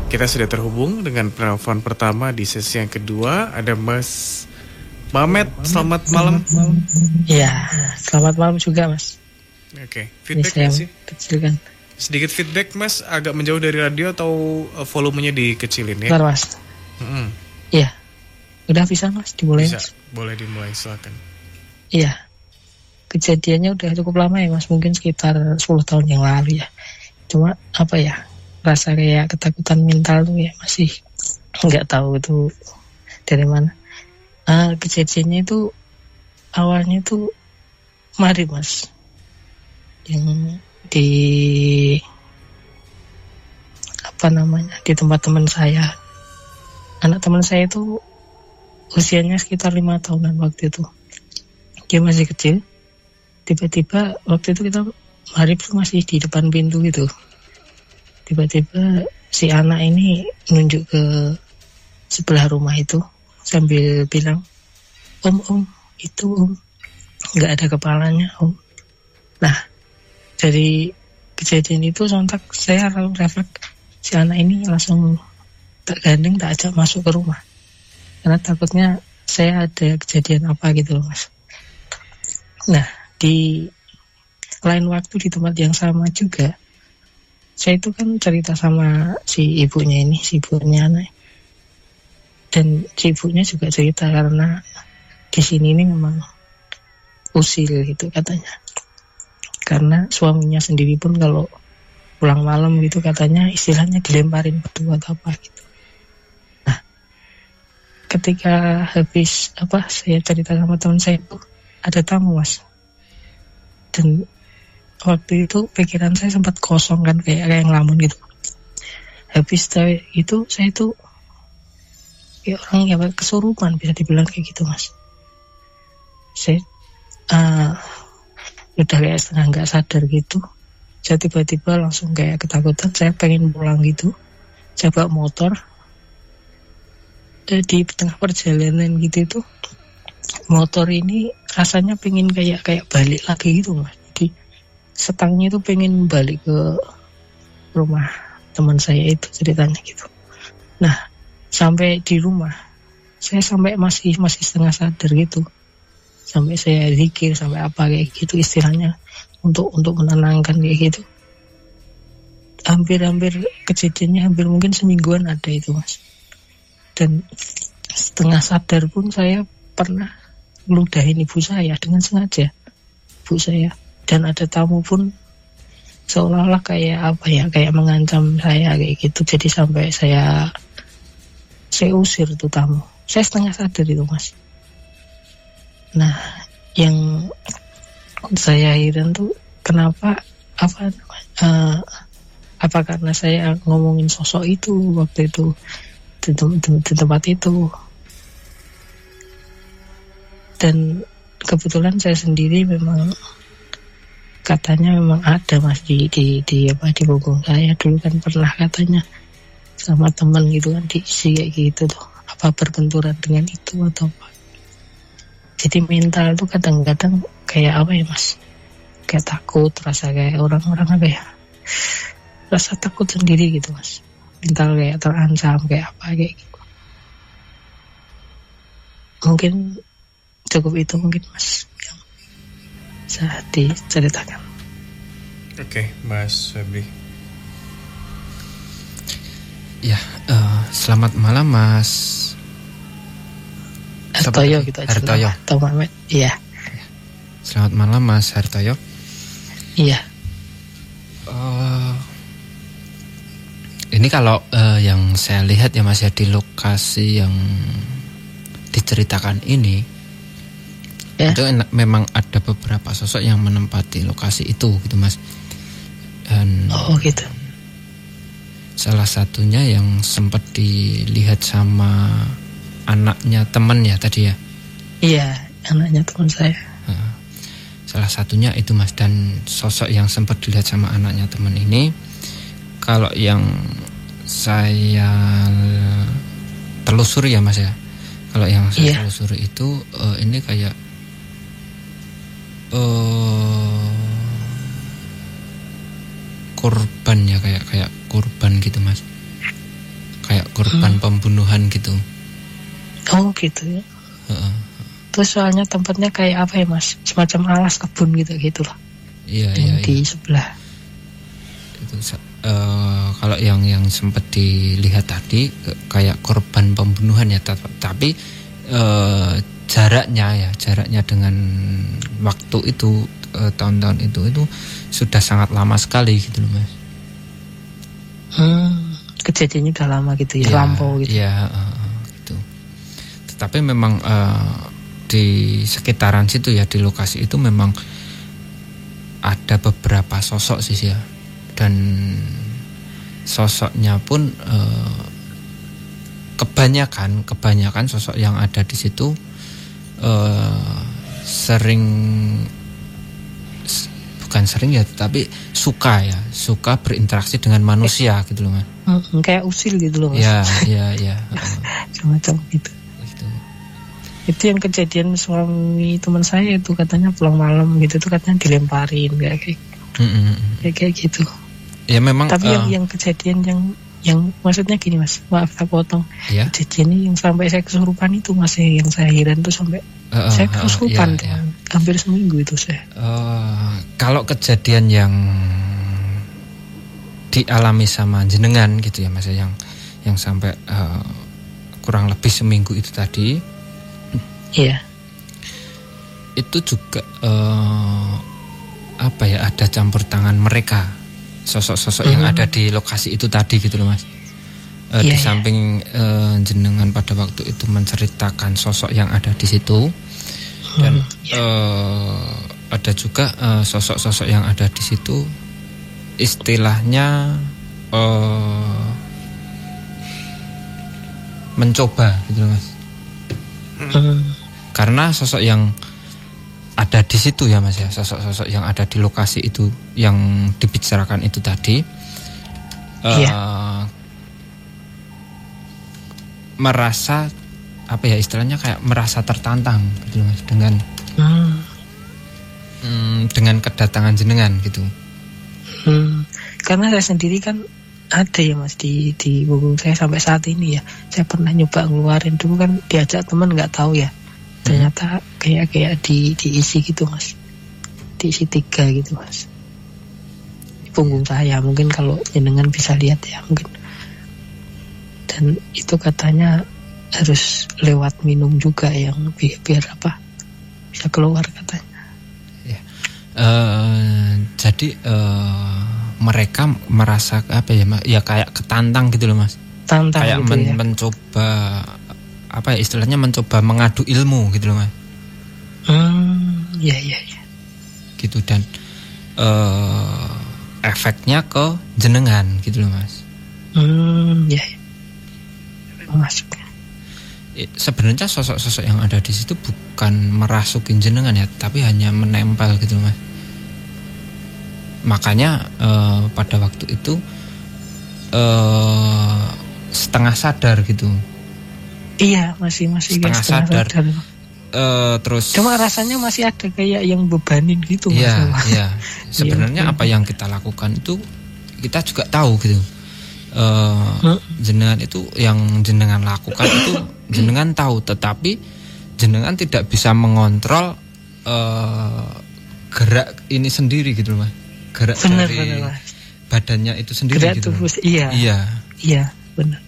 Kita sudah terhubung dengan penelpon pertama di sesi yang kedua. Ada Mas Mamet, selamat malam. Iya, selamat malam juga Mas. Oke, feedback nggak sih? Kecilkan. Sedikit feedback Mas, agak menjauh dari radio atau volumenya dikecilin ya? Bentar Mas. Iya, udah bisa Mas, dimulai Bisa, Mas. boleh dimulai, silakan. Iya, kejadiannya udah cukup lama ya Mas, mungkin sekitar 10 tahun yang lalu ya. Cuma apa ya, rasa kayak ketakutan mental tuh ya masih nggak tahu itu dari mana. Kejadiannya itu awalnya itu kemarin Mas, yang di di tempat teman saya. Anak teman saya itu usianya sekitar 5 tahunan waktu itu. Dia masih kecil. Tiba-tiba waktu itu kita maghrib tuh masih di depan pintu gitu. Tiba-tiba si anak ini nunjuk ke sebelah rumah itu sambil bilang, Om, itu Om, nggak ada kepalanya Om. Nah, dari kejadian itu sontak saya refleks, si anak ini langsung tak gandeng, tak ajak masuk ke rumah. Karena takutnya saya ada kejadian apa gitu loh Mas. Nah, di lain waktu di tempat yang sama juga, saya itu kan cerita sama si ibunya ini, si ibunya anak. Dan si ibunya juga cerita karena di sini ini memang usil gitu katanya. Karena suaminya sendiri pun kalau pulang malam gitu katanya istilahnya dilemparin batu atau apa gitu. Nah, ketika habis saya cerita sama teman saya itu ada tamu Mas. Dan waktu itu pikiran saya sempat kosong kan kayak ngelamun gitu. Habis itu saya tuh kayak orang yang kesurupan bisa dibilang kayak gitu Mas. Saya udah kayak setengah nggak sadar gitu. Saya tiba-tiba langsung kayak ketakutan. Saya pengen pulang gitu. Saya bawa motor. Di tengah perjalanan gitu itu motor ini rasanya pengen kayak balik lagi gitu Mas. Jadi setangnya itu pengen balik ke rumah teman saya itu ceritanya gitu. Nah, sampai di rumah saya sampai masih setengah sadar gitu. Sampai saya zikir sampai apa kayak gitu istilahnya untuk menenangkan kayak gitu. Hampir kejadiannya hampir mungkin semingguan ada itu Mas. Dan setengah sadar pun saya pernah meludahin ibu saya dengan sengaja. Ibu saya. Dan ada tamu pun seolah-olah kayak mengancam saya kayak gitu. Jadi sampai saya usir tuh tamu. Saya setengah sadar itu Mas. Nah, yang saya heran tuh kenapa apa karena saya ngomongin sosok itu waktu itu di tempat itu. Dan kebetulan saya sendiri memang katanya memang ada Mas di punggung saya dulu kan pernah katanya sama teman gitu kan diisi kayak gitu tuh. Apa berbenturan dengan itu atau apa? Jadi mental itu kadang-kadang kayak apa ya Mas? Kayak takut, rasa kayak orang-orang apa ya? Rasa takut sendiri gitu Mas. Mental kayak terancam kayak apa kayak gitu. Mungkin cukup itu mungkin Mas yang bisa diceritakan. Oke, Mas Febri. Ya, selamat malam Mas Hartoyo gitu aja. Hartoyo. Atau Mamet. Iya. Selamat malam Mas Hartoyo. Iya. Ini kalau yang saya lihat ya Mas ya di lokasi yang diceritakan ini ya. Itu memang ada beberapa sosok yang menempati lokasi itu gitu Mas. Dan gitu. Salah satunya yang sempat dilihat sama anaknya teman ya tadi ya. Iya, anaknya teman saya. Salah satunya itu Mas, dan sosok yang sempat dilihat sama anaknya teman ini, kalau yang saya telusuri ya Mas ya, kalau yang saya telusuri itu ini kayak korban ya, kayak korban gitu Mas. kayak korban pembunuhan gitu. Oh gitu ya. Terus soalnya tempatnya kayak apa ya Mas? Semacam alas kebun gitu lah. Iya. Di sebelah. Itu kalau yang sempat dilihat tadi kayak korban pembunuhan ya, tapi jaraknya dengan waktu itu tahun-tahun itu sudah sangat lama sekali gitu loh Mas. Kejadiannya udah lama gitu ya, lampau gitu. Iya, gitu. Tetapi memang di sekitaran situ ya, di lokasi itu memang ada beberapa sosok sih ya, dan sosoknya pun kebanyakan sosok yang ada di situ bukan sering ya, tapi suka berinteraksi dengan manusia gitu loh Mas. Kayak usil gitu loh Mas. Iya. Semacam gitu. Itu yang kejadian suami teman saya itu, katanya pulang malam gitu tuh katanya dilemparin kayak gitu. Ya memang. Tapi yang kejadian yang maksudnya gini Mas, maaf tak potong. Ya? Kejadian ini yang sampai saya kesurupan itu masih yang saya heran tuh sampai saya kesurupan hampir seminggu itu saya. Kalau kejadian yang dialami sama jenengan gitu ya Mas, yang sampai kurang lebih seminggu itu tadi. Iya. Itu juga ada campur tangan mereka, sosok-sosok yang ada di lokasi itu tadi gitu loh Mas. Di samping jenengan pada waktu itu menceritakan sosok yang ada di situ, dan ada juga sosok-sosok yang ada di situ istilahnya mencoba gitu loh Mas. Karena sosok yang ada di situ ya Mas ya, sosok-sosok yang ada di lokasi itu yang dibicarakan itu tadi merasa istilahnya kayak merasa tertantang gitu Mas dengan kedatangan jenengan gitu. Karena saya sendiri kan ada ya Mas di punggung saya sampai saat ini ya. Saya pernah nyoba ngeluarin dulu kan, diajak teman nggak tahu ya. Ternyata kayak diisi gitu Mas, diisi 3 gitu Mas di punggung saya. Mungkin kalau jenengan bisa lihat ya mungkin. Dan itu katanya harus lewat minum juga yang biar bisa keluar katanya. Jadi mereka merasa kayak ketantang gitu loh Mas. Tantang kayak gitu mencoba istilahnya mencoba mengadu ilmu gitu loh Mas. Iya. Gitu, dan efeknya ke jenengan gitu loh Mas. Iya. Masuk. Sebenarnya sosok-sosok yang ada di situ bukan merasukin jenengan ya, tapi hanya menempel gitu loh Mas. Makanya pada waktu itu setengah sadar gitu. Iya, masih setengah sadar. Terus cuma rasanya masih ada kayak yang bebanin gitu. Iya. Sebenarnya apa yang kita lakukan itu kita juga tahu gitu. Jenengan itu yang jenengan lakukan itu jenengan tahu, tetapi jenengan tidak bisa mengontrol gerak ini sendiri gitu Mas. Gerak dari badannya itu sendiri gerak gitu. Iya, benar.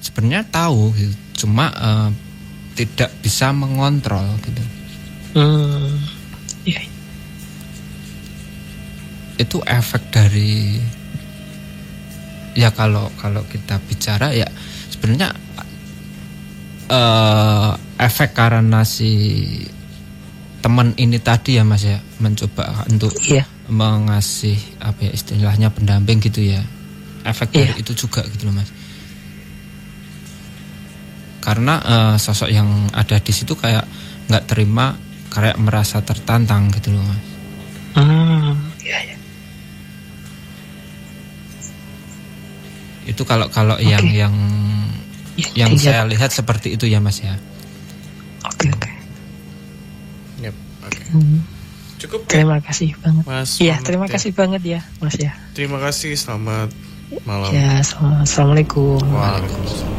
Sebenarnya tahu gitu, cuma tidak bisa mengontrol gitu. Iya. Itu efek dari ya kalau kita bicara ya sebenarnya efek karena si teman ini tadi ya Mas ya, mencoba untuk mengasih istilahnya pendamping gitu ya. Efek dari itu juga gitu loh Mas. Karena sosok yang ada di situ kayak nggak terima, kayak merasa tertantang gitu loh Mas. Iya. Itu kalau yang saya lihat seperti itu ya Mas ya. Oke. Yep, oke. Cukup. Terima kasih banget. Mas. Iya, terima kasih banget ya Mas ya. Terima kasih, selamat Malam. Ya, assalamualaikum. Waalaikumsalam.